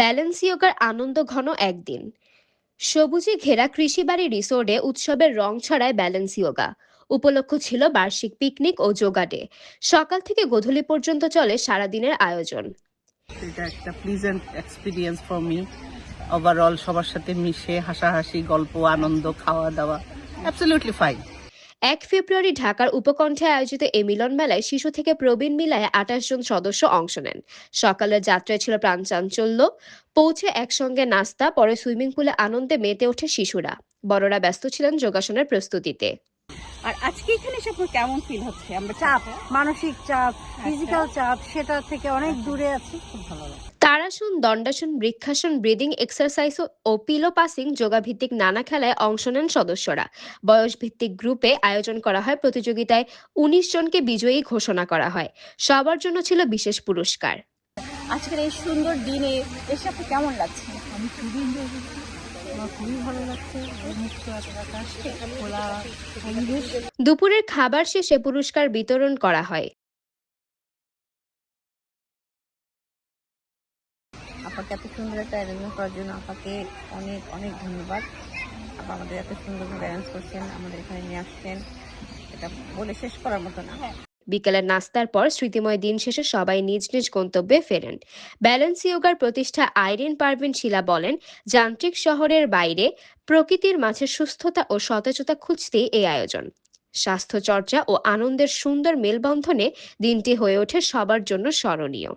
Balance ইয়োগার আনন্দ ঘন একদিন। সবুজে ঘেরা কৃষিবাড়ি রিসোর্টে উৎসবের রং ছড়ায় ব্যালেন্স ইয়োগা। উপলক্ষ ছিল বার্ষিক পিকনিক ও যোগা ডে। সকাল থেকে গোধূলি পর্যন্ত চলে সারাদিনের আয়োজন। এটা একটা pleasant experience for me. Overall সবার সাথে মিশে হাসাহাসি, গল্প, আনন্দ, খাওয়া দাওয়া অ্যাবসলিউটলি ফাইন। 1 ফেব্রুয়ারি ঢাকার উপকণ্ঠে আয়োজিত এ মিলন মেলায় শিশু থেকে প্রবীণ মিলায় 28 জন সদস্য অংশ নেন। সকালের যাত্রায় ছিল প্রাণচাঞ্চল্য। পৌঁছে একসঙ্গে নাস্তা, পরে সুইমিং পুলে আনন্দে মেতে ওঠে শিশুরা। বড়রা ব্যস্ত ছিলেন যোগাসনের প্রস্তুতিতে। আর আজকে এখানে এসে আপনার কেমন ফিল হচ্ছে? আমরা চাপ, মানসিক চাপ, ফিজিক্যাল চাপ, সেটা থেকে অনেক দূরে আছি, খুব ভালো লাগে। তারাসন, দণ্ডাসন, বৃক্ষাসন, ব্রিদিং এক্সারসাইজ ও পিলো পাসিং যোগাভিত্তিক নানা খেলায় অংশ নেন সদস্যরা। বয়স ভিত্তিক গ্রুপে আয়োজন করা হয় প্রতিযোগিতায়। 19 জনকে বিজয়ী ঘোষণা করা হয়। সবার জন্য ছিল বিশেষ পুরস্কার। আজকের এই সুন্দর দিনে এসে আপনার কেমন লাগছে? আমি খুবই এনজয় করছি। আমার খুবই ভালো লাগছে। মুক্ত আকাশ, খোলা পরিবেশ। দুপুরের খাবার শেষে পুরস্কার বিতরণ করা হয়। আপনাকে এত সুন্দর একটা অ্যারেঞ্জমেন্ট করার জন্য আপনাকে অনেক অনেক ধন্যবাদ। আপনি আমাদের এত সুন্দরভাবে অ্যারেঞ্জ করছেন, আমাদের এখানে নিয়ে আসছেন, এটা বলে শেষ করার মতো না। বিকেলের নাস্তার পর স্মৃতিময় দিন শেষে সবাই নিজ নিজ গন্তব্যে ফেরেন। ব্যালেন্স ইয়োগার প্রতিষ্ঠা আইরিন পারভিন শিলা বলেন, যান্ত্রিক শহরের বাইরে প্রকৃতির মাঝে সুস্থতা ও সতেজতা খুঁজতেই এই আয়োজন। স্বাস্থ্য চর্চা ও আনন্দের সুন্দর মেলবন্ধনে দিনটি হয়ে ওঠে সবার জন্য স্মরণীয়।